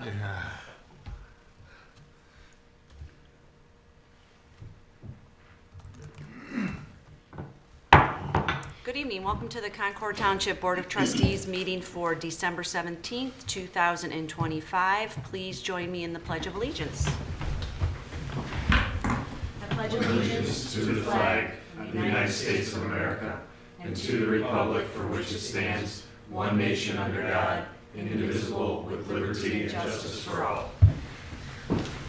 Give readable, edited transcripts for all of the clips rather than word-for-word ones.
Yeah. Good evening. Welcome to the Concord Township Board of Trustees meeting for December 17th, 2025. Please join me in the Pledge of Allegiance. I pledge allegiance To the flag of the United States of America and to the republic for which it stands, one nation under God, indivisible, with liberty and justice for all.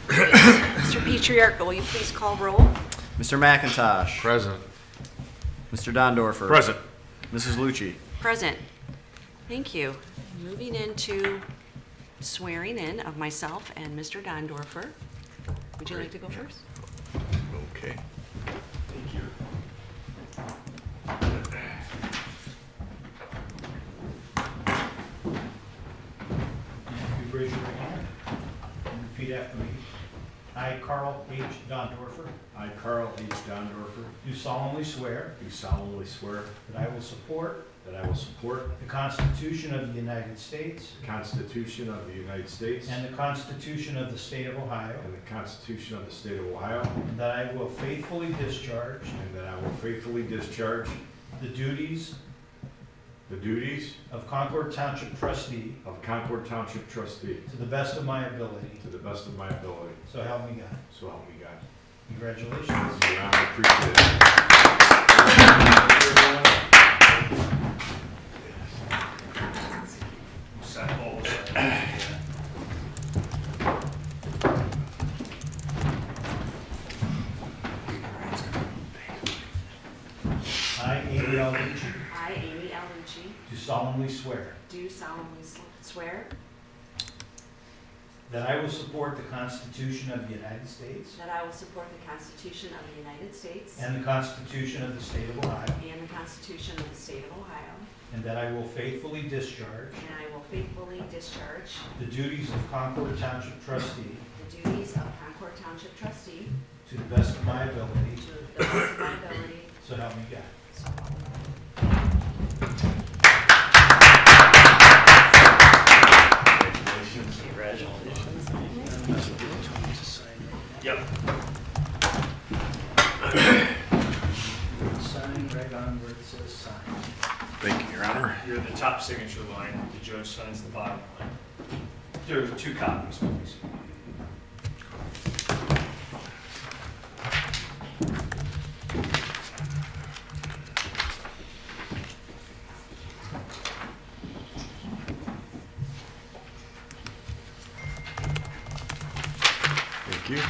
Mr. Patriarca, will you please call roll? Mr. McIntosh. Present. Mr. Dondorfer. Present. Mrs. Lucci. Present. Thank you. Moving into swearing in of myself and Mr. Dondorfer. Would you like to go first? Okay. Thank you. You raise your right hand and repeat after me. I, Carl H. Dondorfer, I, Carl H. Dondorfer, do solemnly swear do solemnly swear that I will support that I will support the Constitution of the United States the Constitution of the United States and the Constitution of the State of Ohio, and the Constitution of the State of Ohio, and that I will faithfully discharge and that I will faithfully discharge the duties the duties of Concord Township Trustee of Concord Township Trustee to the best of my ability. to the best of my ability. So help me God. So help me God. Congratulations. Thank you, I appreciate it. I, Amy L. Lucci, I, Amy L. Lucci, do solemnly swear do solemnly swear that I will support the Constitution of the United States that I will support the Constitution of the United States and the Constitution of the State of Ohio, and the Constitution of the State of Ohio, and that I will faithfully discharge and I will faithfully discharge the duties of Concord Township Trustee the duties of Concord Township Trustee to the best of my ability, to the best of my ability. so help me God. So help me God. Yep. Sign right on where it says sign. Thank you, Your Honor. You're the top signature line, the judge signs the bottom line. There are 2 copies, please. Thank you.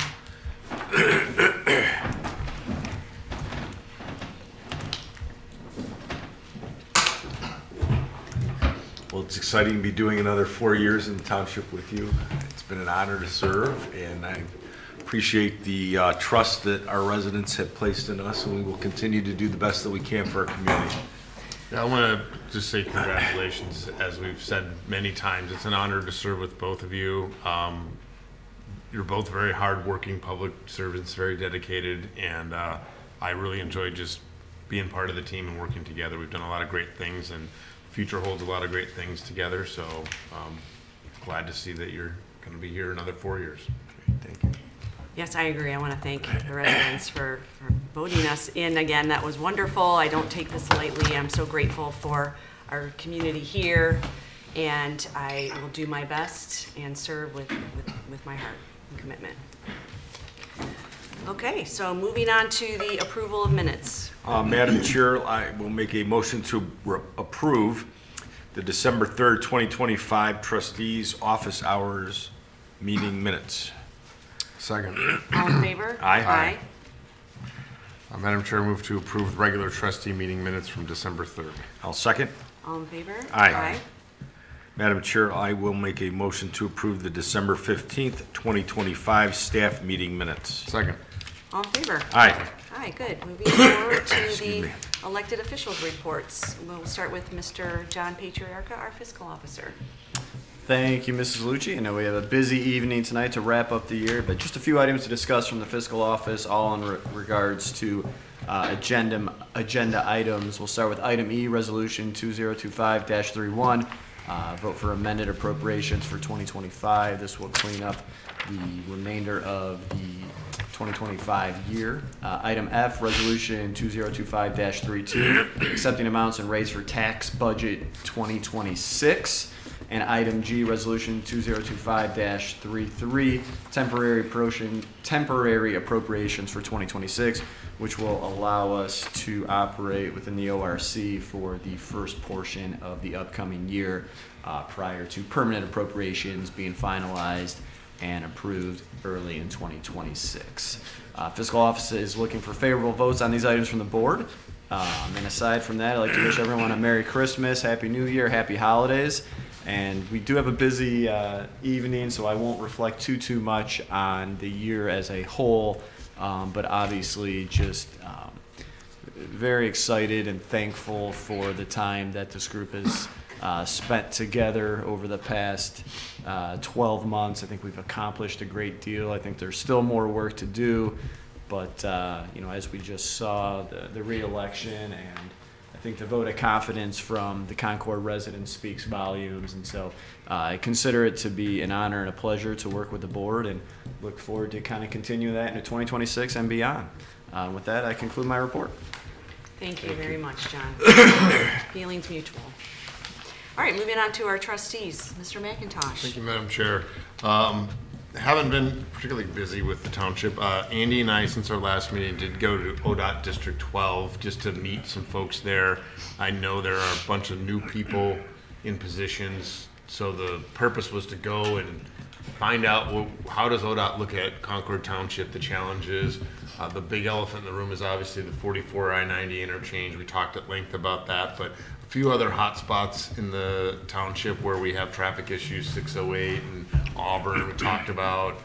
Well, it's exciting to be doing another 4 years in the township with you. It's been an honor to serve, and I appreciate the trust that our residents have placed in us, and we will continue to do the best that we can for our community. Yeah, I want to just say congratulations. As we've said many times, it's an honor to serve with both of you. You're both very hardworking public servants, very dedicated, and I really enjoyed just being part of the team and working together. We've done a lot of great things, and the future holds a lot of great things together. So glad to see that you're going to be here another 4 years. Thank you. Yes, I agree. I want to thank the residents for voting us in again. That was wonderful. I don't take this lightly. I'm so grateful for our community here, and I will do my best and serve with my heart and commitment. Okay, so moving on to the approval of minutes. Madam Chair, I will make a motion to approve the December 3rd, 2025 trustees' office hours meeting minutes. Second. All in favor? Aye. Madam Chair, I move to approve regular trustee meeting minutes from December 3rd. I'll second. All in favor? Aye. Madam Chair, I will make a motion to approve the December 15th, 2025 staff meeting minutes. Second. All in favor? Aye. Aye, good. Moving forward to Excuse the me. elected officials reports. We'll start with Mr. John Patriarca, our fiscal officer. Thank you, Mrs. Lucci. I know we have a busy evening tonight to wrap up the year, but just a few items to discuss from the fiscal office, all in regards to agenda items. We'll start with item E, resolution 2025-31, Vote for amended appropriations for 2025. This will clean up the remainder of the 2025 year. Item F, Resolution 2025-32, accepting amounts and rates for tax budget 2026. And item G, Resolution 2025-33, temporary appropriations for 2026, which will allow us to operate within the ORC for the first portion of the upcoming year prior to permanent appropriations being finalized and approved early in 2026. Fiscal Office is looking for favorable votes on these items from the board. And aside from that, I'd like to wish everyone a Merry Christmas, Happy New Year, Happy Holidays. And we do have a busy evening, so I won't reflect too much on the year as a whole, but obviously just very excited and thankful for the time that this group has spent together over the past 12 months. I think we've accomplished a great deal. I think there's still more work to do, but as we just saw, the re-election and I think the vote of confidence from the Concord residents speaks volumes, and so I consider it to be an honor and a pleasure to work with the board and look forward to kind of continue that into 2026 and beyond. With that, I conclude my report. Thank you very much, John. Feelings mutual. All right, moving on to our trustees. Mr. McIntosh. Thank you, Madam Chair. Haven't been particularly busy with the township. Andy and I, since our last meeting, did go to ODOT District 12 just to meet some folks there. I know there are a bunch of new people in positions, so the purpose was to go and find out how does ODOT look at Concord Township, the challenges. The big elephant in the room is obviously the 44 I-90 interchange. We talked at length about that, but a few other hot spots in the township where we have traffic issues, 608 and Auburn, we talked about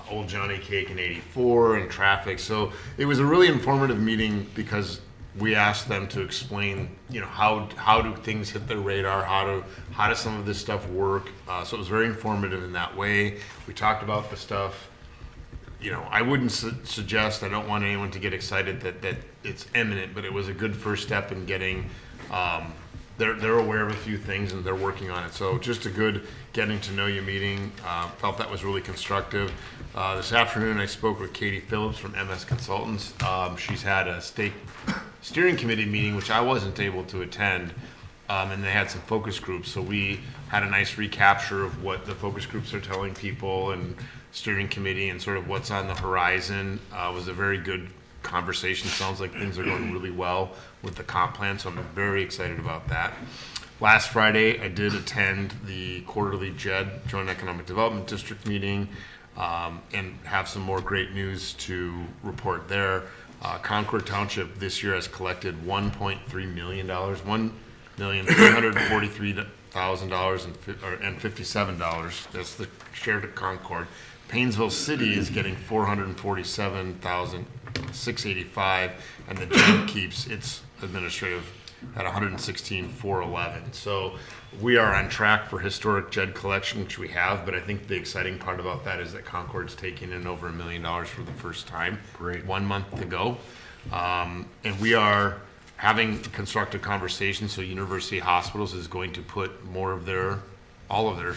Old Johnny Cake in 84 and traffic. So it was a really informative meeting because we asked them to explain, how do things hit their radar? How does some of this stuff work? So it was very informative in that way. We talked about the stuff. I wouldn't suggest, I don't want anyone to get excited that it's imminent, but it was a good first step in getting, they're aware of a few things and they're working on it. So just a good getting to know you meeting. Felt that was really constructive. This afternoon I spoke with Katie Phillips from MS Consultants. She's had a state steering committee meeting, which I wasn't able to attend, and they had some focus groups. So we had a nice recapture of what the focus groups are telling people and steering committee and sort of what's on the horizon. Was a very good conversation. Sounds like things are going really well with the comp plan, so I'm very excited about that. Last Friday, I did attend the quarterly JED, Joint Economic Development District meeting, and have some more great news to report there. Concord Township this year has collected $1.3 million, $1,343,000 that's the share to Concord. Painesville City is getting $447,685, and the JED keeps its administrative at $116,411. So we are on track for historic JED collection, which we have, but I think the exciting part about that is that Concord's taking in over $1 million for the first time. Great. 1 month to go. And we are having constructive conversations, so University Hospitals is going to put all of their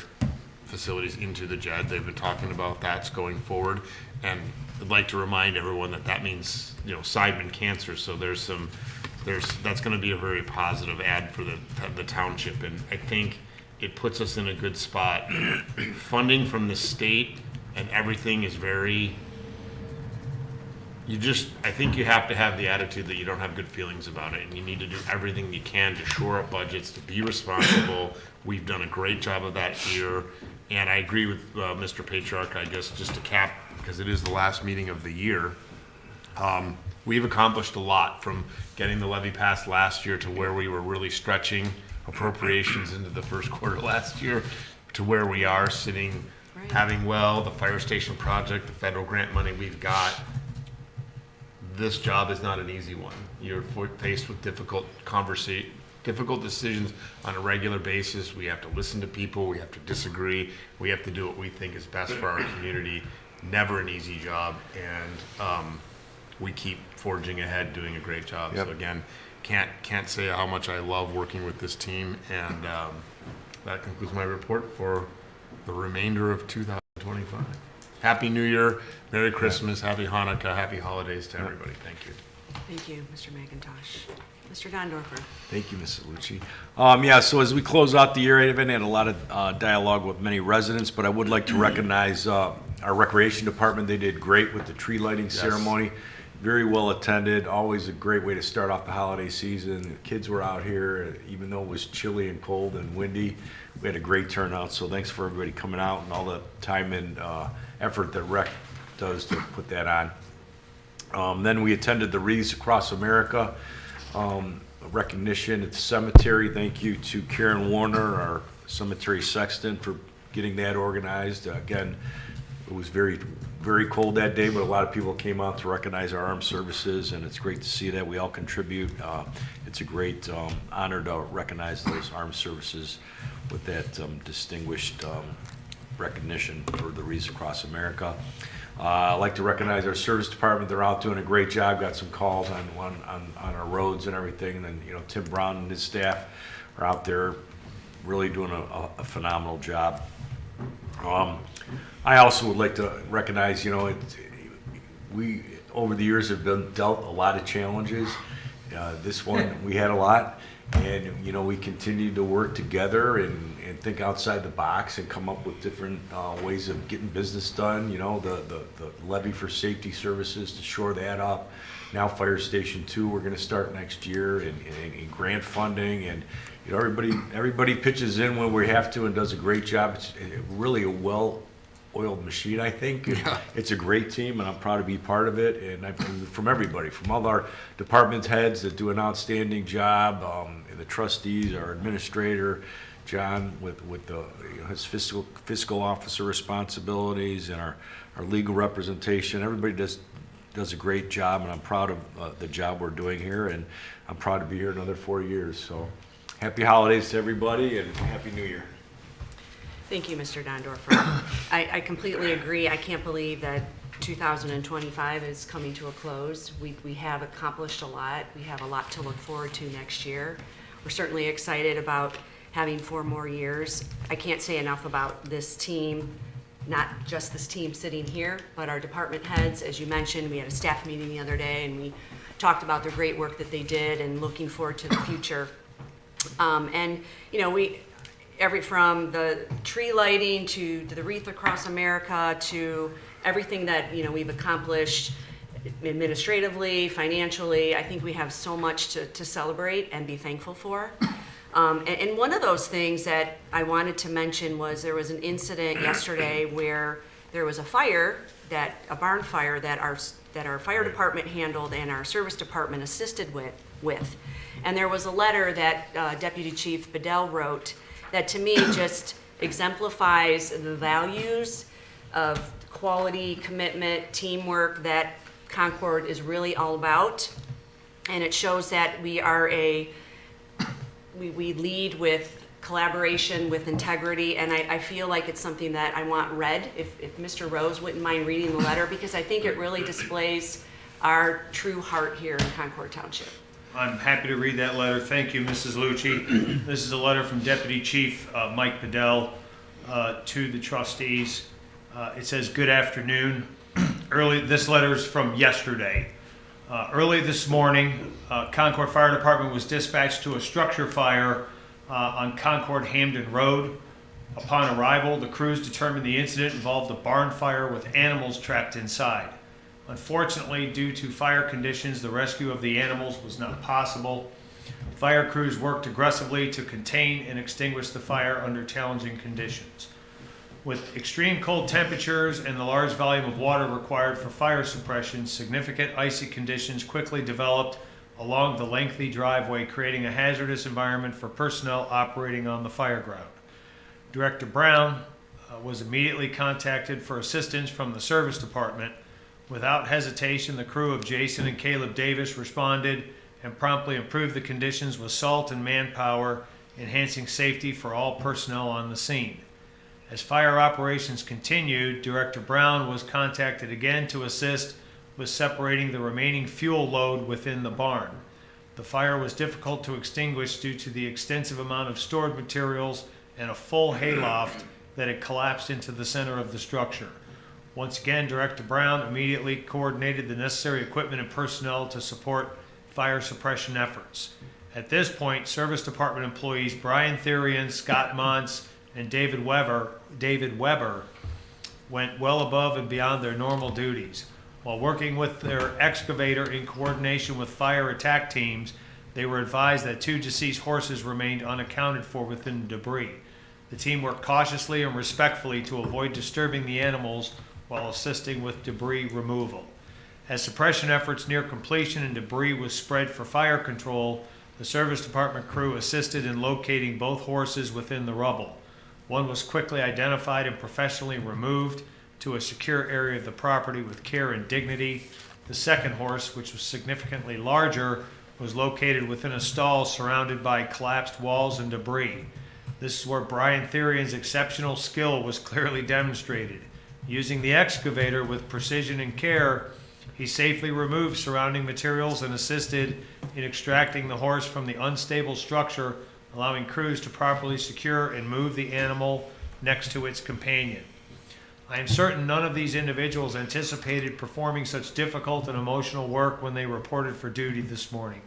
facilities into the JED. They've been talking about that's going forward, and I'd like to remind everyone that means Seidman Cancer. So that's going to be a very positive ad for the township, and I think it puts us in a good spot. Funding from the state and everything is very. I think you have to have the attitude that you don't have good feelings about it, and you need to do everything you can to shore up budgets, to be responsible. We've done a great job of that here, and I agree with Mr. Patriarch, I guess, just to cap, because it is the last meeting of the year. We've accomplished a lot, from getting the levy passed last year to where we were really stretching appropriations into the first quarter last year to where we are sitting, Right. having the fire station project, the federal grant money we've got. This job is not an easy one. You're faced with difficult decisions on a regular basis. We have to listen to people. We have to disagree. We have to do what we think is best for our community. Never an easy job, and we keep forging ahead, doing a great job. Yep. So again, can't say how much I love working with this team, and that concludes my report for the remainder of 2025. Happy New Year, Merry Christmas, Happy Hanukkah, Happy Holidays to everybody. Thank you. Thank you, Mr. McIntosh. Mr. Gondorfer. Thank you, Mrs. Lucci. So as we close out the year, I haven't had a lot of dialogue with many residents, but I would like to recognize our Recreation Department. They did great with the tree lighting ceremony. Very well attended, always a great way to start off the holiday season. The kids were out here, even though it was chilly and cold and windy. We had a great turnout, so thanks for everybody coming out and all the time and effort that Rec does to put that on. Then we attended the Wreaths Across America recognition at the cemetery. Thank you to Karen Warner, our cemetery sexton, for getting that organized. Again, it was very, very cold that day, but a lot of people came out to recognize our armed services, and it's great to see that we all contribute. It's a great honor to recognize those armed services with that distinguished recognition for the Wreaths Across America. I'd like to recognize our service department. They're out doing a great job. Got some calls on our roads and everything. And then, Tim Brown and his staff are out there really doing a phenomenal job. I also would like to recognize, we over the years have been dealt a lot of challenges. This one, we had a lot. And, we continue to work together and think outside the box and come up with different ways of getting business done. The levy for safety services to shore that up. Now Fire Station 2, we're going to start next year, and grant funding. And, everybody pitches in when we have to and does a great job. It's really a well-oiled machine, I think. It's a great team, and I'm proud to be part of it. And from everybody, from all our department heads that do an outstanding job, the trustees, our administrator, John, with his fiscal officer responsibilities, and our legal representation. Everybody does a great job, and I'm proud of the job we're doing here, and I'm proud to be here another 4 years. So happy holidays to everybody, and Happy New Year. Thank you, Mr. Gondorfer. I completely agree. I can't believe that 2025 is coming to a close. We have accomplished a lot. We have a lot to look forward to next year. We're certainly excited about having 4 more years. I can't say enough about this team, not just this team sitting here, but our department heads. As you mentioned, we had a staff meeting the other day, and we talked about the great work that they did and looking forward to the future. From the tree lighting to the Wreath Across America to everything that we've accomplished administratively, financially, I think we have so much to celebrate and be thankful for. And one of those things that I wanted to mention was there was an incident yesterday where there was a barn fire that our fire department handled and our service department assisted with. And there was a letter that Deputy Chief Bedell wrote that to me just exemplifies the values of quality, commitment, teamwork that Concord is really all about. And it shows that we lead with collaboration, with integrity, and I feel like it's something that I want read, if Mr. Rose wouldn't mind reading the letter, because I think it really displays our true heart here in Concord Township. I'm happy to read that letter. Thank you, Mrs. Lucci. This is a letter from Deputy Chief Mike Bedell to the trustees. It says, "Good afternoon." This letter is from yesterday. Early this morning, Concord Fire Department was dispatched to a structure fire on Concord Hamden Road. Upon arrival, the crews determined the incident involved a barn fire with animals trapped inside. Unfortunately, due to fire conditions, the rescue of the animals was not possible. Fire crews worked aggressively to contain and extinguish the fire under challenging conditions. With extreme cold temperatures and the large volume of water required for fire suppression, significant icy conditions quickly developed along the lengthy driveway, creating a hazardous environment for personnel operating on the fire ground. Director Brown was immediately contacted for assistance from the service department. Without hesitation, the crew of Jason and Caleb Davis responded and promptly improved the conditions with salt and manpower, enhancing safety for all personnel on the scene. As fire operations continued, Director Brown was contacted again to assist with separating the remaining fuel load within the barn. The fire was difficult to extinguish due to the extensive amount of stored materials and a full hayloft that had collapsed into the center of the structure. Once again, Director Brown immediately coordinated the necessary equipment and personnel to support fire suppression efforts. At this point, Service Department employees Brian Therian, Scott Montz, and David Weber went well above and beyond their normal duties. While working with their excavator in coordination with fire attack teams, they were advised that 2 deceased horses remained unaccounted for within the debris. The team worked cautiously and respectfully to avoid disturbing the animals while assisting with debris removal. As suppression efforts near completion and debris was spread for fire control, the Service Department crew assisted in locating both horses within the rubble. One was quickly identified and professionally removed to a secure area of the property with care and dignity. The second horse, which was significantly larger, was located within a stall surrounded by collapsed walls and debris. This is where Brian Therian's exceptional skill was clearly demonstrated. Using the excavator with precision and care, he safely removed surrounding materials and assisted in extracting the horse from the unstable structure, allowing crews to properly secure and move the animal next to its companion. I am certain none of these individuals anticipated performing such difficult and emotional work when they reported for duty this morning.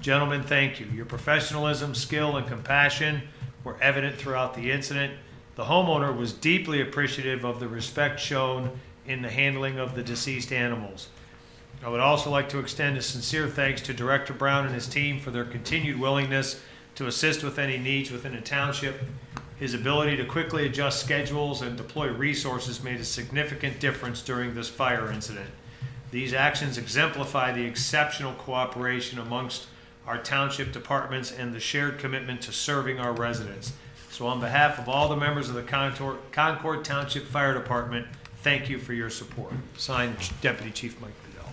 Gentlemen, thank you. Your professionalism, skill, and compassion were evident throughout the incident. The homeowner was deeply appreciative of the respect shown in the handling of the deceased animals. I would also like to extend a sincere thanks to Director Brown and his team for their continued willingness to assist with any needs within the township. His ability to quickly adjust schedules and deploy resources made a significant difference during this fire incident. These actions exemplify the exceptional cooperation amongst our township departments and the shared commitment to serving our residents. So on behalf of all the members of the Concord Township Fire Department, thank you for your support. Signed, Deputy Chief Mike Bedell.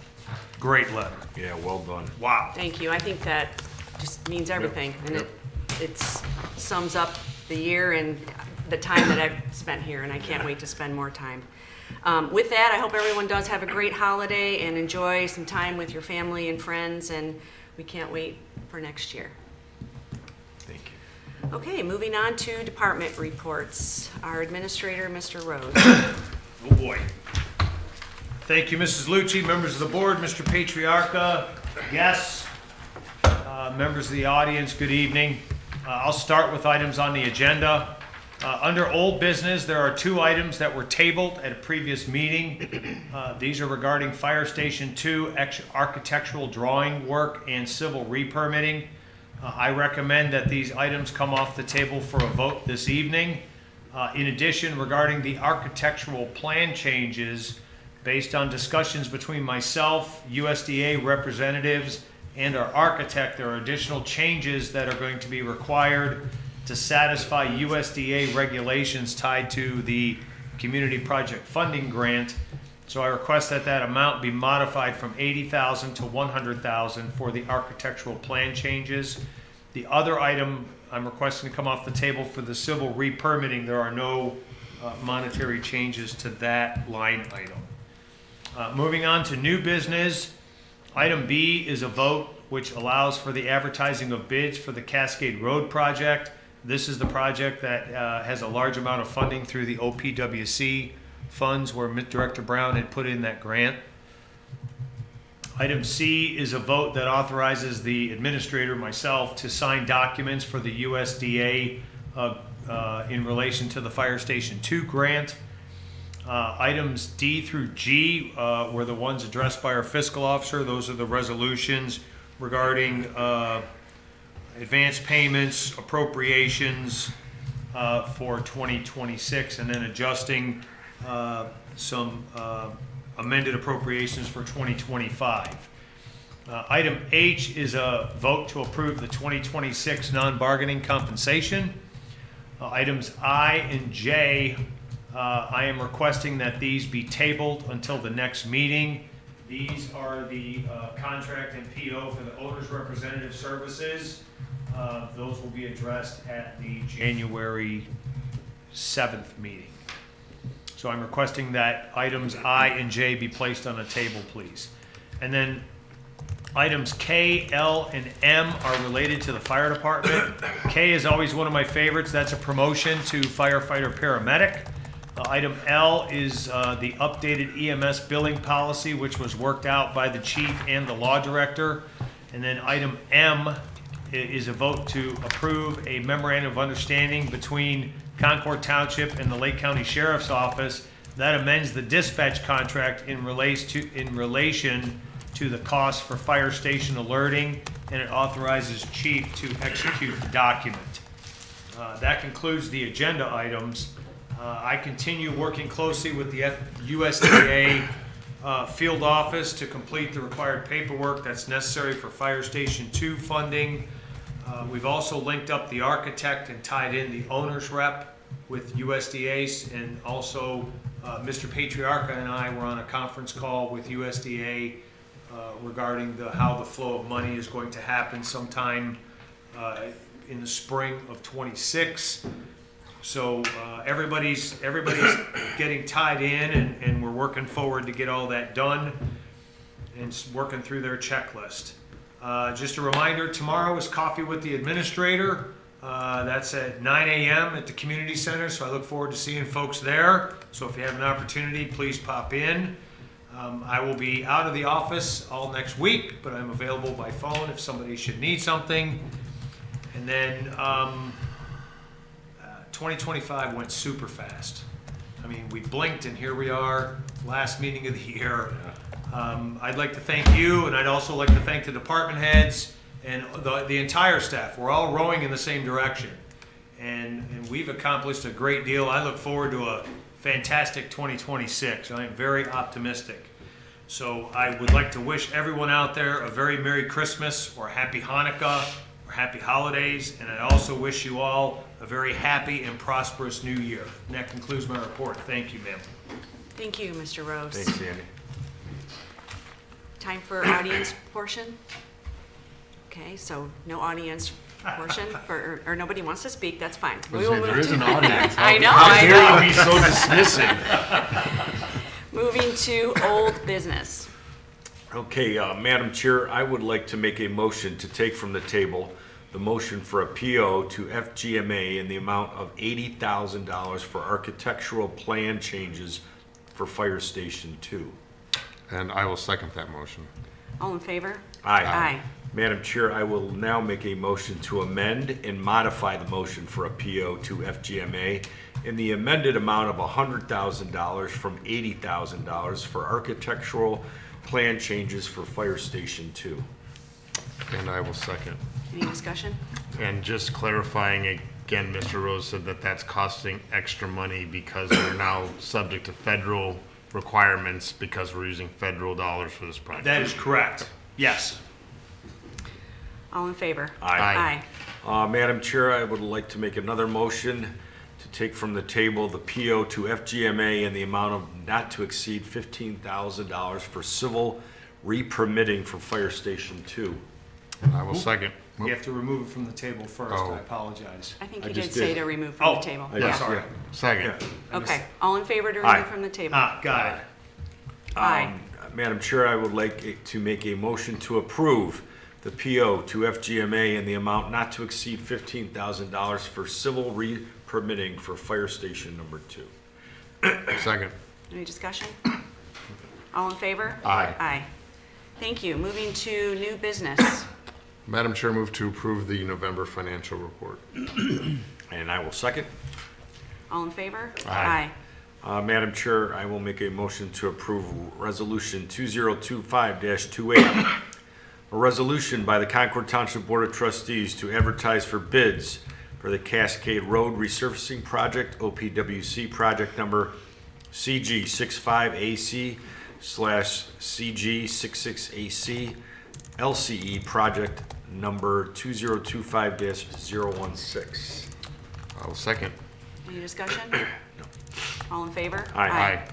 Great letter. Yeah, well done. Wow. Thank you. I think that just means everything. And Yep. it sums up the year and the time that I've spent here, and I can't wait to spend more time. With that, I hope everyone does have a great holiday and enjoy some time with your family and friends, and we can't wait for next year. Thank you. Okay, moving on to department reports. Our administrator, Mr. Rose. Oh boy. Thank you, Mrs. Lucci, members of the board, Mr. Patriarca, guests, members of the audience, good evening. I'll start with items on the agenda. Under old business, there are 2 items that were tabled at a previous meeting. These are regarding Fire Station 2 architectural drawing work and civil re-permitting. I recommend that these items come off the table for a vote this evening. In addition, regarding the architectural plan changes, based on discussions between myself, USDA representatives, and our architect, there are additional changes that are going to be required to satisfy USDA regulations tied to the Community Project Funding Grant. So I request that that amount be modified from $80,000 to $100,000 for the architectural plan changes. The other item I'm requesting to come off the table for the civil re-permitting, there are no monetary changes to that line item. Moving on to new business, item B is a vote which allows for the advertising of bids for the Cascade Road project. This is the project that has a large amount of funding through the OPWC funds where Director Brown had put in that grant. Item C is a vote that authorizes the administrator, myself, to sign documents for the USDA in relation to the Fire Station 2 grant. Items D through G were the ones addressed by our fiscal officer. Those are the resolutions regarding advance payments, appropriations for 2026, and then adjusting some amended appropriations for 2025. Item H is a vote to approve the 2026 non-bargaining compensation. Items I and J, I am requesting that these be tabled until the next meeting. These are the contract and PO for the owner's representative services. Those will be addressed at the January 7th meeting. So I'm requesting that items I and J be placed on the table, please. And then Items K, L, and M are related to the fire department. K is always one of my favorites. That's a promotion to firefighter paramedic. Item L is the updated EMS billing policy, which was worked out by the chief and the law director. And then item M is a vote to approve a memorandum of understanding between Concord Township and the Lake County Sheriff's Office that amends the dispatch contract in relation to the cost for fire station alerting, and it authorizes chief to execute the document. That concludes the agenda items. I continue working closely with the USDA field office to complete the required paperwork that's necessary for Fire Station 2 funding. We've also linked up the architect and tied in the owner's rep with USDA, and also Mr. Patriarca and I were on a conference call with USDA regarding how the flow of money is going to happen sometime in the spring of 26. So everybody's getting tied in, and we're working forward to get all that done and working through their checklist. Just a reminder, tomorrow is Coffee with the Administrator. That's at 9 a.m. at the community center, so I look forward to seeing folks there. So if you have an opportunity, please pop in. I will be out of the office all next week, but I'm available by phone if somebody should need something. And then 2025 went super fast. I mean, we blinked and here we are, last meeting of the year. I'd like to thank you, and I'd also like to thank the department heads and the entire staff. We're all rowing in the same direction, and we've accomplished a great deal. I look forward to a fantastic 2026. I am very optimistic. So I would like to wish everyone out there a very Merry Christmas or Happy Hanukkah or Happy Holidays, and I also wish you all a very happy and prosperous new year. And that concludes my report. Thank you, ma'am. Thank you, Mr. Rose. Thanks, Andy. Time for audience portion. Okay, so no audience portion, or nobody wants to speak, that's fine. We will There move is to- an audience. I know, How I dare know. you be so dismissive? Moving to old business. Okay, Madam Chair, I would like to make a motion to take from the table the motion for a PO to FGMA in the amount of $80,000 for architectural plan changes for Fire Station 2. And I will second that motion. All in favor? Aye. Aye. Madam Chair, I will now make a motion to amend and modify the motion for a PO to FGMA in the amended amount of $100,000 from $80,000 for architectural plan changes for Fire Station 2. And I will second. Any discussion? And just clarifying again, Mr. Rose said that that's costing extra money because we're now subject to federal requirements because we're using federal dollars for this project. That is correct. Yes. All in favor? Aye. Aye. Madam Chair, I would like to make another motion to take from the table the PO to FGMA in the amount of not to exceed $15,000 for civil re-permitting for Fire Station 2. And I will second. You have to remove it from the table first. Oh. I apologize. I think I you just did say did. to remove from Oh, the table. I Yeah. just- sorry. Second. Okay, all in favor to Aye. remove from the table? Got it. Aye. Madam Chair, I would like to make a motion to approve the PO to FGMA in the amount not to exceed $15,000 for civil re-permitting for Fire Station number 2. Second. Any discussion? All in favor? Aye. Aye. Thank you. Moving to new business. Madam Chair, move to approve the November financial report. And I will second. All in favor? Aye. Madam Chair, I will make a motion to approve Resolution 2025-28, a resolution by the Concord Township Board of Trustees to advertise for bids for the Cascade Road Resurfacing Project, OPWC project number CG65AC/CG66AC, LCE project number 2025-016. I will second. Any discussion? All in favor? Aye.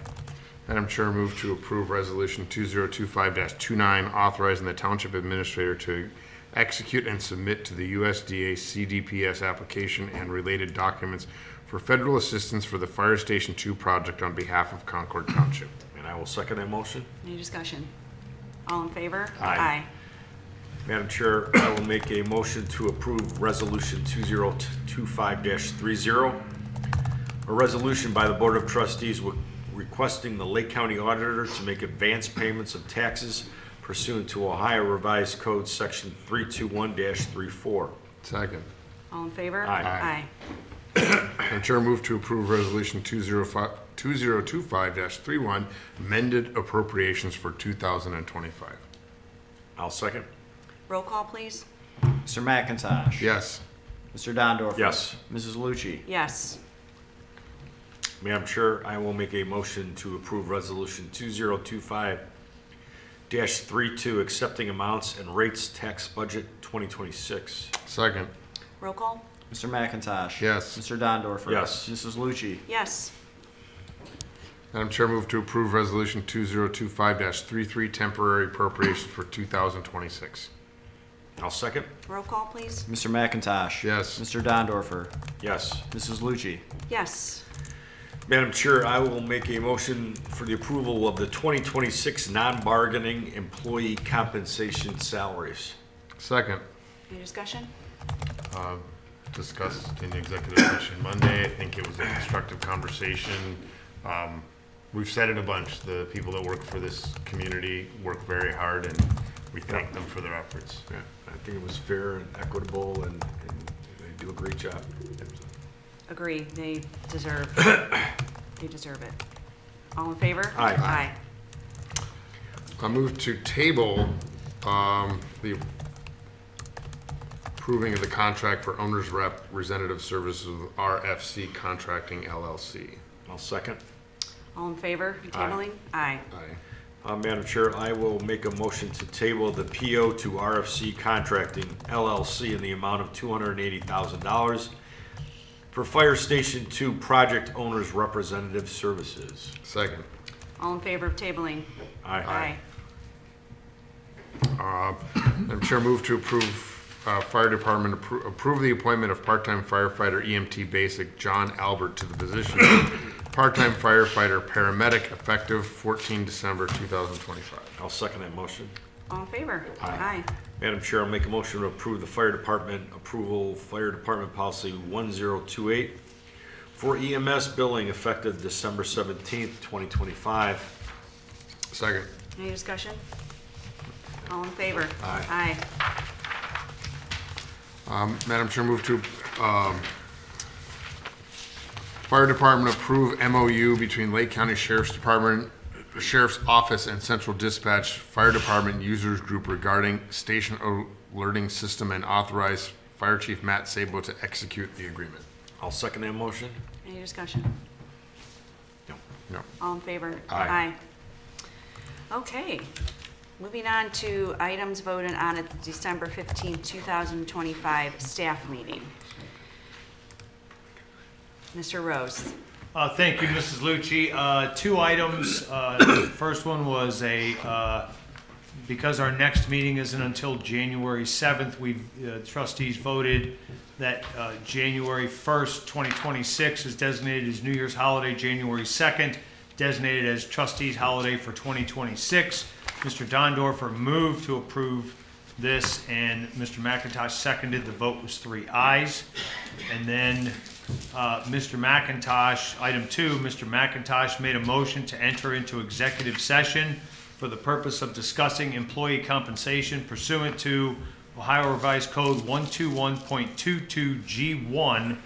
Madam Chair, move to approve Resolution 2025-29, authorizing the Township Administrator to execute and submit to the USDA CDPS application and related documents for federal assistance for the Fire Station 2 project on behalf of Concord Township. And I will second that motion. Any discussion? All in favor? Aye. Madam Chair, I will make a motion to approve Resolution 2025-30, a resolution by the Board of Trustees requesting the Lake County Auditor to make advance payments of taxes pursuant to Ohio Revised Code Section 321-34. Second. All in favor? Aye. Madam Chair, move to approve Resolution 2025-31, amended appropriations for 2025. I'll second. Roll call, please. Mr. McIntosh? Yes. Mr. Dondorfer? Yes. Mrs. Lucci? Yes. Madam Chair, I will make a motion to approve Resolution 2025-32, accepting amounts and rates tax budget 2026. Second. Roll call? Mr. McIntosh? Yes. Mr. Dondorfer? Yes. Mrs. Lucci? Yes. Madam Chair, move to approve Resolution 2025-33, temporary appropriations for 2026. I'll second. Roll call, please. Mr. McIntosh? Yes. Mr. Dondorfer? Yes. Mrs. Lucci? Yes. Madam Chair, I will make a motion for the approval of the 2026 non-bargaining employee compensation salaries. Second. Any discussion? Discussed in executive session Monday. I think it was a constructive conversation. We've said it a bunch. The people that work for this community work very hard, and we thank them for their efforts. Yeah, I think it was fair and equitable, and they do a great job. Agree. They deserve it. All in favor? Aye. Aye. I move to table the approving of the contract for owner's representative services with RFC Contracting LLC. I'll second. All in favor of tabling? Aye. Aye. Madam Chair, I will make a motion to table the PO to RFC Contracting LLC in the amount of $280,000 for Fire Station 2 Project Owners Representative Services. Second. All in favor of tabling? Aye. Madam Chair, move to approve Fire Department, approve the appointment of part-time firefighter EMT Basic John Albert to the position of part-time firefighter paramedic effective 14 December 2025. I'll second that motion. All in favor? Aye. Madam Chair, I'll make a motion to approve the Fire Department Policy 1028 for EMS billing effective December 17th, 2025. Second. Any discussion? All in favor? Aye. Madam Chair, move to Fire Department approve MOU between Lake County Sheriff's Department, Sheriff's Office, and Central Dispatch Fire Department Users Group regarding station alerting system and authorize Fire Chief Matt Sabo to execute the agreement. I'll second that motion. Any discussion? No. All in favor? Aye. Okay. Moving on to items voted on at the December 15, 2025 staff meeting. Mr. Rose. Thank you, Mrs. Lucci. Two items. The first one was because our next meeting isn't until January 7th, trustees voted that January 1st, 2026 is designated as New Year's holiday, January 2nd designated as trustees holiday for 2026. Mr. Dondorfer moved to approve this, and Mr. McIntosh seconded. The vote was 3 ayes. And then Mr. McIntosh, item 2, Mr. McIntosh made a motion to enter into executive session for the purpose of discussing employee compensation pursuant to Ohio Revised Code 121.22G1,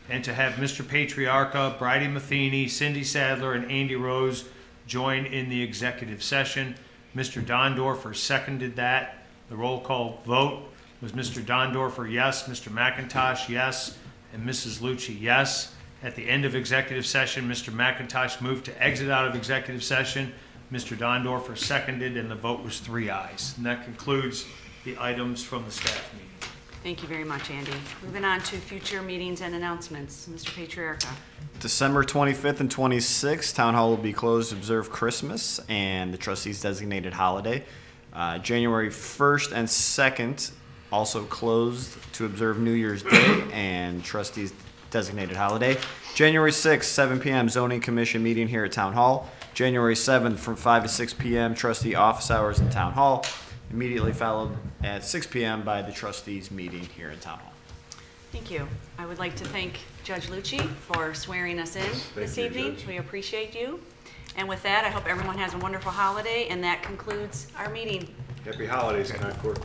and to have Mr. Patriarca, Bridie Matheny, Cindy Sadler, and Andy Rose join in the executive session. Mr. Dondorfer seconded that. The roll call vote was Mr. Dondorfer, yes, Mr. McIntosh, yes, and Mrs. Lucci, yes. At the end of executive session, Mr. McIntosh moved to exit out of executive session. Mr. Dondorfer seconded, and the vote was 3 ayes. And that concludes the items from the staff meeting. Thank you very much, Andy. Moving on to future meetings and announcements. Mr. Patriarca. December 25th and 26th, Town Hall will be closed to observe Christmas and the trustees' designated holiday. January 1st and 2nd, also closed to observe New Year's Day and trustees' designated holiday. January 6th, 7 p.m. Zoning Commission meeting here at Town Hall. January 7th from 5 to 6 p.m. trustee office hours in Town Hall. immediately followed at 6 p.m. by the trustees meeting here in Town Hall. Thank you. I would like to thank Judge Lucci for swearing us in this you, evening. Judge. We appreciate you. And with that, I hope everyone has a wonderful holiday, and that concludes our meeting. Happy holidays, Concord.